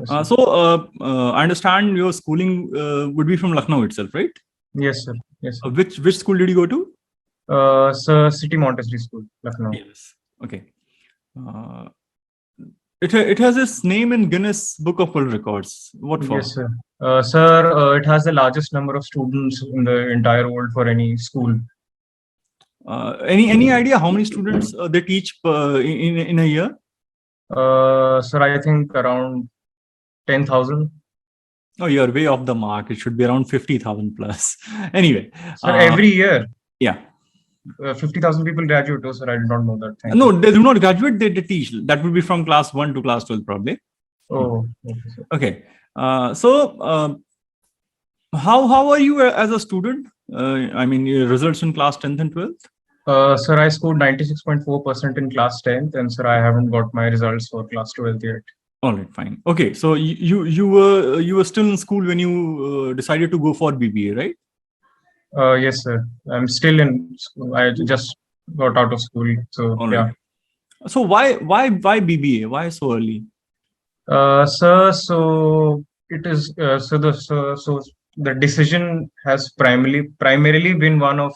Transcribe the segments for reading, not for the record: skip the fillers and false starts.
Yes, sir. I understand your schooling would be from Lucknow itself, right? Yes, sir. Yes, sir. Which school did you go to? Sir, City Montessori School, Lucknow. Yes. Okay. Uh, it has its name in Guinness Book of World Records. What for? Yes, sir. Sir, it has the largest number of students in the entire world for any school. Any idea how many students they teach in a year? Sir, I think around 10,000. Oh, you're way off the mark. It should be around 50,000 plus. Anyway. Sir, every year. Yeah. 50,000 people graduate. Oh, sir, I did not know that. Thank no, you. they do not graduate. They teach. That would be from class 1 to class 12 probably. Oh, okay, sir. Okay. How are you as a student? I mean, your results in class 10th and 12th? Sir, I scored 96.4% in class 10th, and sir, I haven't got my results for class 12th yet. All right, fine. Okay, so you were still in school when you decided to go for BBA, right? Yes, sir. I'm still in school. I just got out of school, so All yeah. right. So why BBA? Why so early? Sir, so it is so the decision has primarily been one of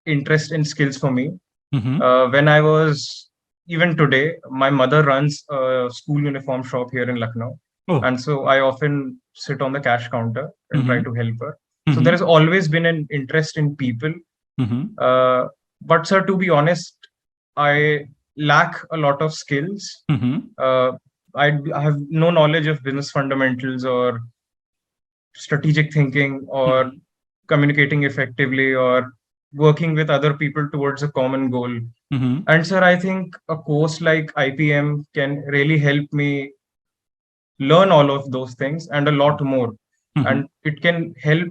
interest and skills for me. When I was even today, my mother runs a school uniform shop here in Lucknow, and so I often sit on the cash counter and try to help her. So there has always been an interest in people. But sir, to be honest, I lack a lot of skills. I have no knowledge of business fundamentals or strategic thinking or communicating effectively or working with other people towards a common goal. And sir, I think a course like IPM can really help me learn all of those things and a lot more. And it can help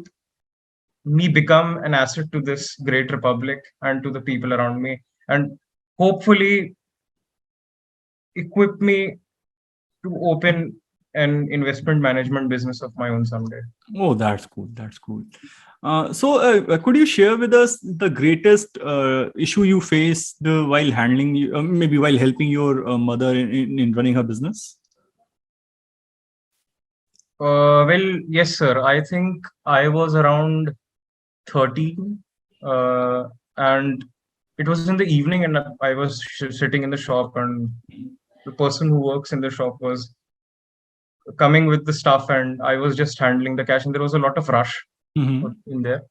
me become an asset to this great republic and to the people around me, and hopefully equip me to open an investment management business of my own someday. Oh, that's cool. That's cool. Could you share with us the greatest issue you faced while handling, maybe while helping your mother in running her business? Well, yes, sir. I think I was around 13, and it was in the evening, and I was sitting in the shop, and the person who works in the shop was coming with the stuff, and I was just handling the cash, and there was a lot of rush in there.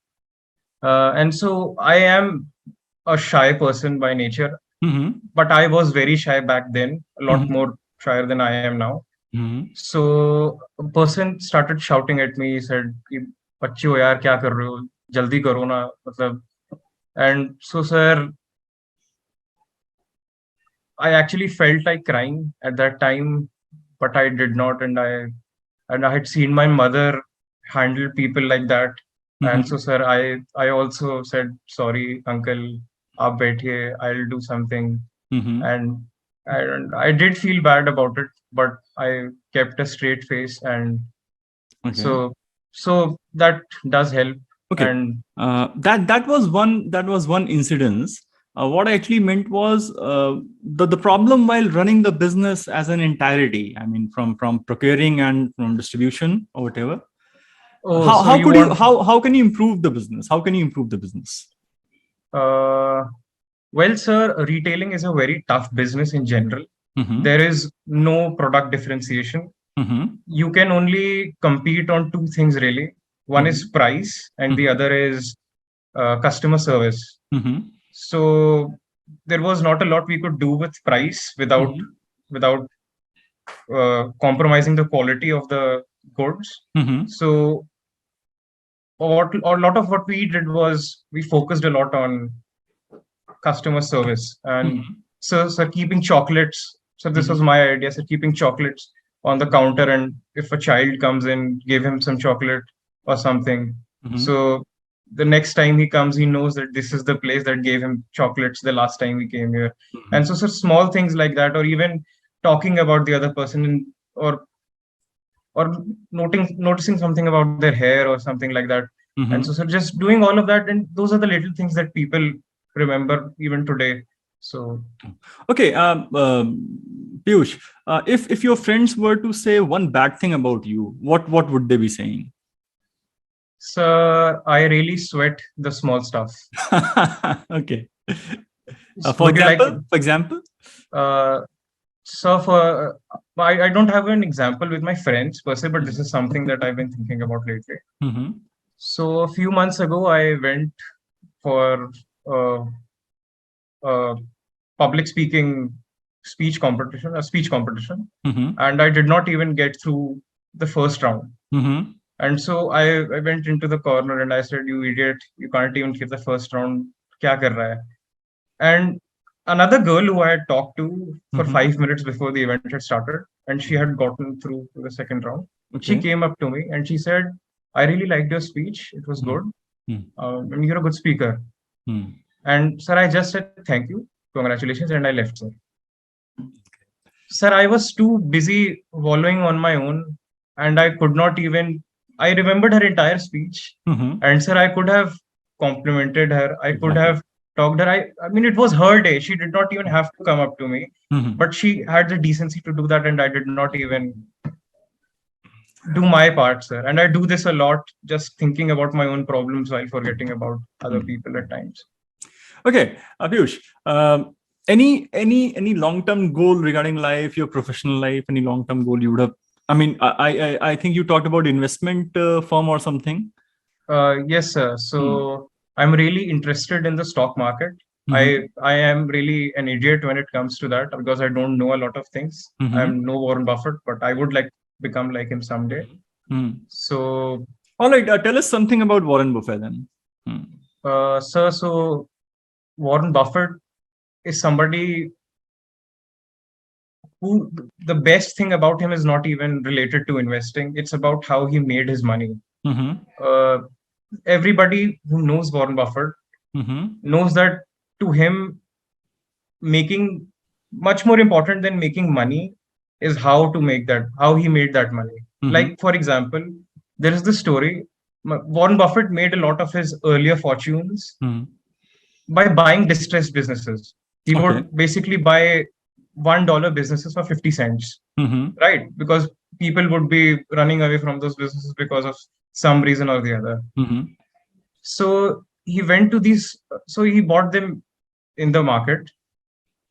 And so I am a shy person by nature, but I was very shy back then, a lot more shyer than I am now. So a person started shouting at me. He said, "Bachcho yaar, kya kar rahe ho? Jaldi karo na." And so, sir, I actually felt like crying at that time, but I did not. And I had seen my mother handle people like that. And so, sir, I also said, "Sorry, uncle, aap baithiye, I'll do something." And I did feel bad about it, but I kept a straight face, and so that does help. Okay, and that was one incidence. What I actually meant was the problem while running the business as an entirety. I mean, from procuring and from distribution or whatever. How can you improve the business? How can you improve the business? Well, sir, retailing is a very tough business in general. There is no product differentiation. You can only compete on two things, really. One is price, and the other is customer service. So there was not a lot we could do with price without compromising the quality of the goods. So a lot of what we did was we focused a lot on customer service, and so keeping chocolates. So this was my idea. So keeping chocolates on the counter, and if a child comes in, give him some chocolate or something. So the next time he comes, he knows that this is the place that gave him chocolates the last time he came here. And so small things like that, or even talking about the other person, or noticing something about their hair or something like that. And so just doing all of that, and those are the little things that people remember even today. So, Okay, Piyush, if your friends were to say one bad thing about you, what would they be saying? sir, I really sweat the small stuff. Okay. Would you like? For example. Uh, so for I don't have an example with my friends per se, but this is something that I've been thinking about lately. Mm-hmm. So a few months ago, I went for uh, a public speech competition, Mm-hmm. and I did not even get through the first round. Mm-hmm. And so I went into the corner and I said, "You idiot! You can't even give the first round. Kya kar raha hai?" And another girl who I had talked to for Mm-hmm. 5 minutes before the event had started, and she had gotten through to the second round. She Okay. came up to me and she said, "I really liked your speech. It was good. And you're a good speaker." And sir, I just said thank you, congratulations, and I left, sir. Sir, I was too busy wallowing on my own, and I could not even. I remembered her entire speech, Mm-hmm. and sir, I could have complimented her. I could Exactly. have talked her. I mean, it was her day. She did not even have to come up to me, Mm-hmm. but she had the decency to do that, and I did not even do my part, sir. And I do this a lot, just thinking about my own problems while forgetting about other people at times. Okay, Piyush, any long-term goal regarding life, your professional life, any long-term goal you would have? I mean, I think you talked about investment firm or something. Yes, sir. So I'm really interested in the stock market. I am really an idiot when it comes to that because I don't know a lot of things. I'm no Warren Buffett, but I would like become like him someday. So, all right, tell us something about Warren Buffett then. sir, so Warren Buffett is somebody who the best thing about him is not even related to investing. It's about how he made his money. Everybody who knows Warren Buffett knows that to him, making much more important than making money is how to make that, how he made that money. Like, for example, there is the story Warren Buffett made a lot of his earlier fortunes by buying distressed businesses. He would basically buy $1 businesses for 50 cents, right? Because people would be running away from those businesses because of some reason or the other. So he went to these, so he bought them in the market,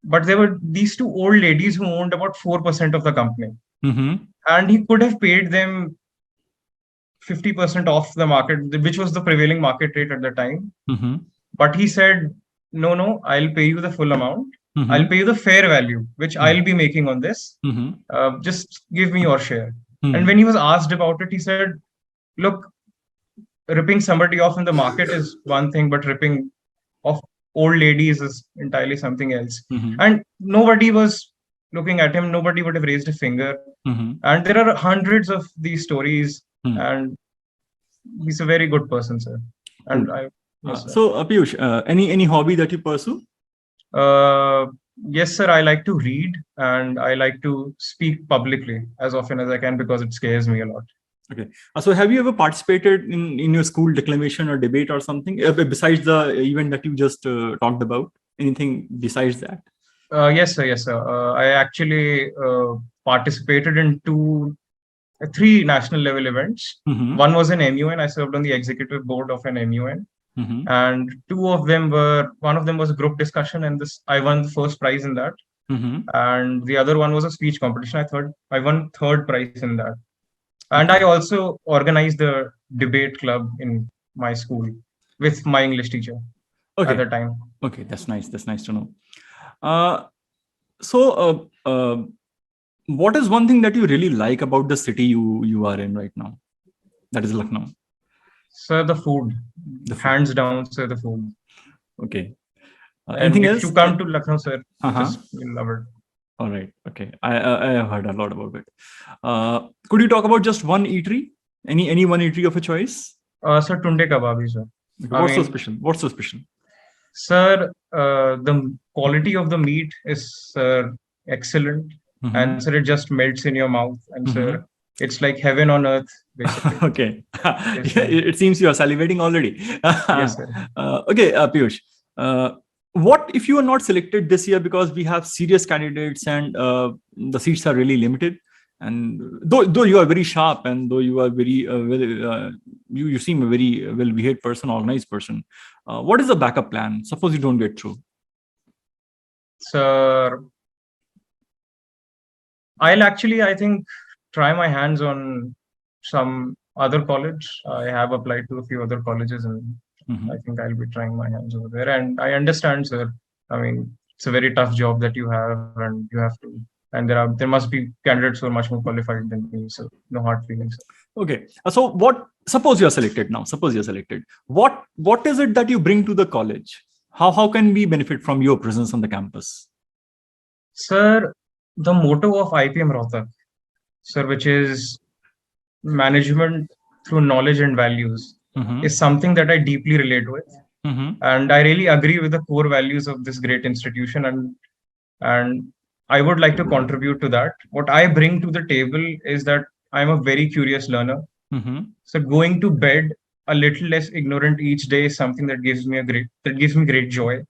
but there were these two old ladies who owned about 4% of the company. And he could have paid them 50% off the market, which was the prevailing market rate at the time. But he said, no, I'll pay you the full amount. I'll pay you the fair value, which I'll be making on this. Just give me your share. And when he was asked about it, he said, look, ripping somebody off in the market is one thing, but ripping off old ladies is entirely something else. And nobody was looking at him. Nobody would have raised a finger. And there are hundreds of these stories. And he's a very good person, sir. And yes, so, Piyush, any hobby that you pursue? Yes, sir. I like to read and I like to speak publicly as often as I can because it scares me a lot. Okay. So have you ever participated in your school declamation or debate or something besides the event that you just talked about? Anything besides that? Yes, sir. Yes, sir. I actually participated in three national level events. One was an MUN. I served on the executive board of an MUN. And one of them was a group discussion, and I won the first prize in that. And the other one was a speech competition. I won third prize in that. And I also organized the debate club in my school with my English teacher at the time. Okay, that's nice. That's nice to know. So, what is one thing that you really like about the city you are in right now? That is Lucknow. Sir, the food. Hands down, sir, the food. Okay. Anything else? If you come to Lucknow, sir, you'll love it. All right. Okay. I have heard a lot about it. Could you talk about just one eatery? Any one eatery of a choice? Sir, Tunde Kababi, sir. What's so special? What's so special? Sir, the quality of the meat is excellent. And sir, it just melts in your mouth. And sir, it's like heaven on earth, basically. Okay. Yes, it seems you are salivating already. Yes, sir. Okay, Piyush. What if you are not selected this year because we have serious candidates and the seats are really limited? And though you are very sharp and though you are very you seem a very well-behaved person, organized person, what is the backup plan? Suppose you don't get through. Sir, I think, try my hands on some other college. I have applied to a few other colleges, and I think I'll be trying my hands over there. And I understand, sir. I mean, it's a very tough job that you have, and you have to. And there must be candidates who are much more qualified than me. So no hard feelings, sir. Okay. So suppose you're selected now. Suppose you're selected. What is it that you bring to the college? How can we benefit from your presence on the campus? Sir, the motto of IPM ROHTAK, sir, which is management through knowledge and values, is something that I deeply relate with. And I really agree with the core values of this great institution. And I would like to contribute to that. What I bring to the table is that I'm a very curious learner. So going to bed a little less ignorant each day is something that gives me great joy.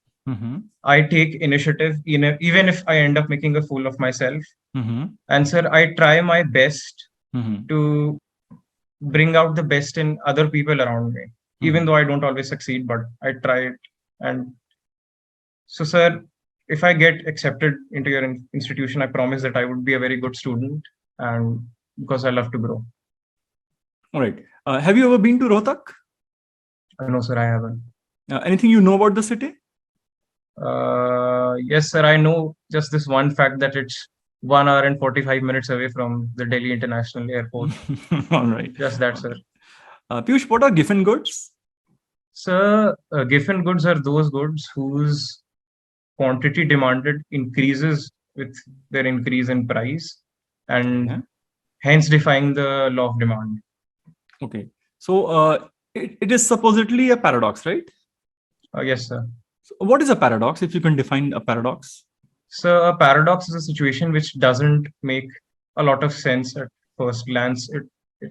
I take initiative, even if I end up making a fool of myself. And sir, I try my best to bring out the best in other people around me, even though I don't always succeed, but I try it. And so, sir, if I get accepted into your institution, I promise that I would be a very good student, and because I love to grow. All right. Have you ever been to ROHTAK? No, sir, I haven't. Anything you know about the city? Yes, sir. I know just this one fact that it's 1 hour and 45 minutes away from the Delhi International Airport. All right. Just that, sir. Piyush, what are Giffen goods? Sir, Giffen goods are those goods whose quantity demanded increases with their increase in price, and hence defying the law of demand. Okay. So it is supposedly a paradox, right? Yes, sir. So what is a paradox, if you can define a paradox? So a paradox is a situation which doesn't make a lot of sense at first glance. It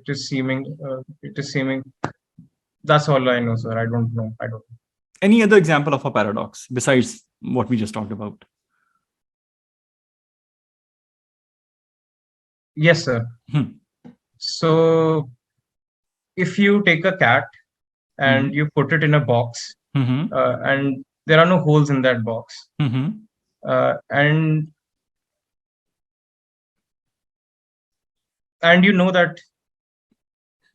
is seeming. That's all I know, sir. I don't know. Any other example of a paradox besides what we just talked about? Yes, sir. So if you take a cat and you put it in a box, and there are no holes in that box, and you know that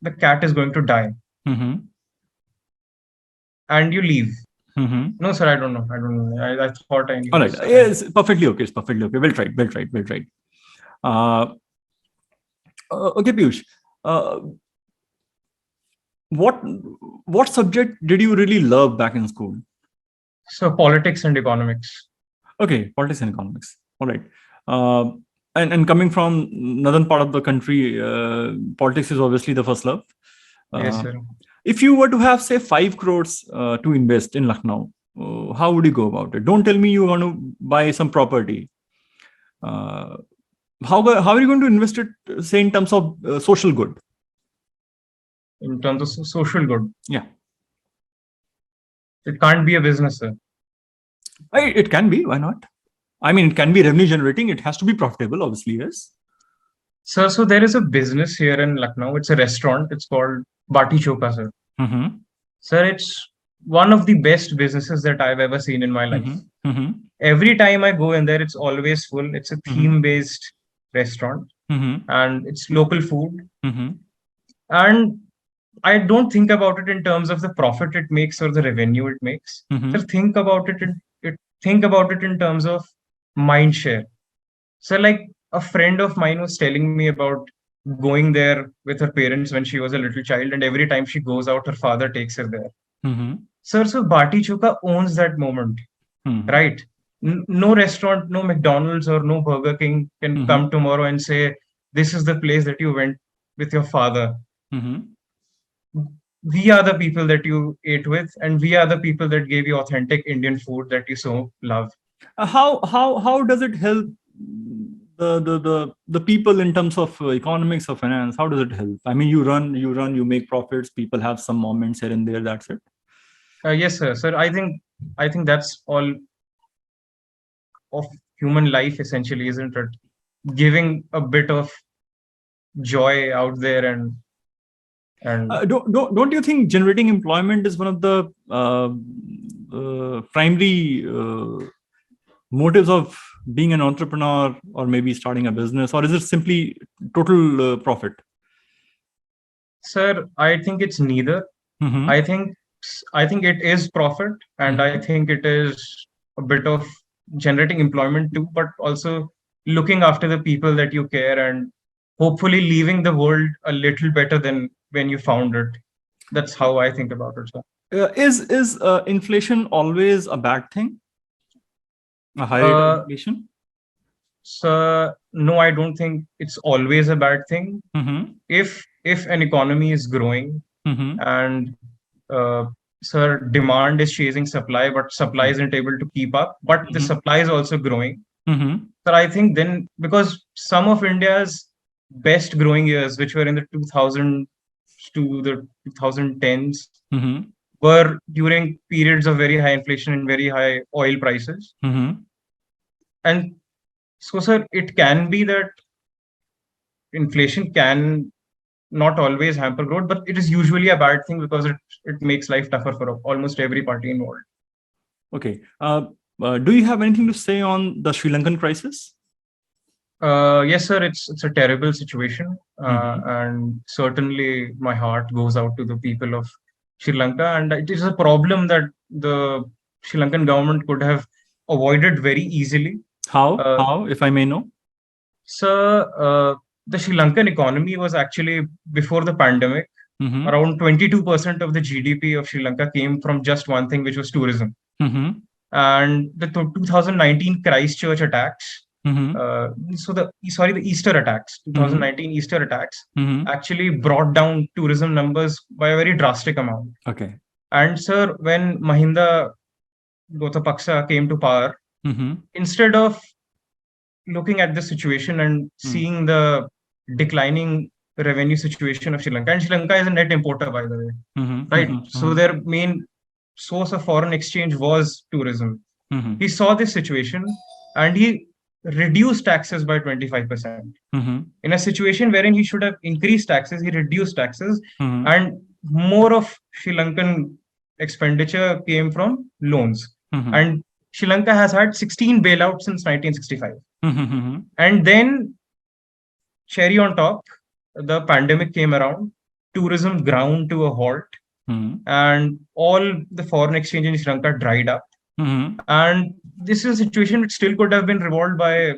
the cat is going to die, and you leave. No, sir, I don't know. I thought I knew. All right. Yes, perfectly okay. It's perfectly okay. Well tried. Okay, Piyush. What subject did you really love back in school? So politics and economics. Okay, politics and economics. All right. And coming from northern part of the country, politics is obviously the first love. Yes, sir. If you were to have, say, 5 crores to invest in Lucknow, how would you go about it? Don't tell me you want to buy some property. How are you going to invest it, say, in terms of social good? In terms of social good? Yeah. It can't be a business, sir. It can be. Why not? I mean, it can be revenue generating. It has to be profitable, obviously, yes. Sir, so there is a business here in Lucknow. It's a restaurant. It's called Bati Choka, sir. Sir, it's one of the best businesses that I've ever seen in my life. Every time I go in there, it's always full. It's a theme-based restaurant, and it's local food. And I don't think about it in terms of the profit it makes or the revenue it makes. So think about it in terms of mind share. So like a friend of mine was telling me about going there with her parents when she was a little child, and every time she goes out, her father takes her there. Sir, so Bati Choka owns that moment, right? No restaurant, no McDonald's or no Burger King can come tomorrow and say, this is the place that you went with your father. We are the people that you ate with, and we are the people that gave you authentic Indian food that you so love. How does it help the people in terms of economics or finance? How does it help? I mean, you make profits, people have some moments here and there, that's it. Yes, sir. Sir, I think that's all of human life essentially, isn't it? Giving a bit of joy out there and Don't you think generating employment is one of the primary motives of being an entrepreneur or maybe starting a business, or is it simply total profit? sir, I think it's neither. Mm-hmm. I think it is profit, and I think it is a bit of generating employment too, but also looking after the people that you care and hopefully leaving the world a little better than when you found it. That's how I think about it, sir. Is inflation always a bad thing? A high rate of Uh, inflation? so no, I don't think it's always a bad thing. Mm-hmm. If an economy is growing Mm-hmm. and uh, sir, demand is chasing supply, but supply isn't able to keep up, but the supply is also growing. Mm-hmm. So I think then, because some of India's best growing years, which were in the 2000s to the 2010s, Mm-hmm. were during periods of very high inflation and very high oil prices. Mm-hmm. And so, sir, it can be that inflation can not always hamper growth, but it is usually a bad thing because it makes life tougher for almost every party involved. Okay. Do you have anything to say on the Sri Lankan crisis? Yes, sir. It's a terrible situation, and certainly my heart goes out to the people of Sri Lanka. And it is a problem that the Sri Lankan government could have avoided very easily. How? How, if I may know? So, the Sri Lankan economy was actually, before the pandemic, Mm-hmm. around 22% of the GDP of Sri Lanka came from just one thing, which was tourism. Mm-hmm. And the 2019 Christchurch attacks, Mm-hmm. the Easter attacks, 2019 Easter attacks, Mm-hmm. actually brought down tourism numbers by a very drastic amount. Okay. And sir, when Mahinda Gotapaksa came to power, Mm-hmm. instead of looking at the situation and seeing the declining revenue situation of Sri Lanka, and Sri Lanka is a net importer, by the way, Mm-hmm. right? Mm-hmm. So their main source of foreign exchange was tourism. Mm-hmm. He saw this situation and he reduced taxes by 25%. Mm-hmm. In a situation wherein he should have increased taxes, he reduced taxes, Mm-hmm. and more of Sri Lankan expenditure came from loans. Mm-hmm. And Sri Lanka has had 16 bailouts since 1965. Mm-hmm. And then, cherry on top, the pandemic came around, tourism ground to a halt, Mm-hmm. and all the foreign exchange in Sri Lanka dried up. Mm-hmm. And this is a situation which still could have been resolved by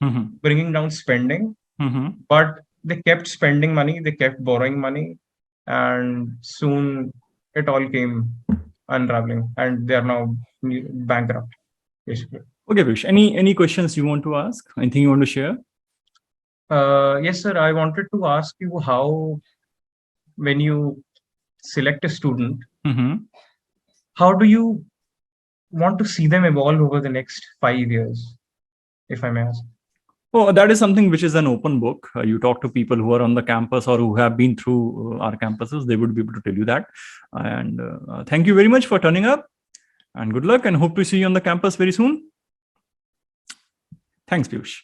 Mm-hmm. bringing down spending, Mm-hmm. but they kept spending money, they kept borrowing money, and soon it all came unraveling, and they are now bankrupt, basically. Okay, Piyush. Any questions you want to ask? Anything you want to share? Yes, sir. I wanted to ask you how, when you select a student, Mm-hmm. how do you want to see them evolve over the next 5 years, if I may ask? Oh, that is something which is an open book. You talk to people who are on the campus or who have been through our campuses, they would be able to tell you that. And thank you very much for turning up, and good luck, and hope to see you on the campus very soon. Thanks, Piyush.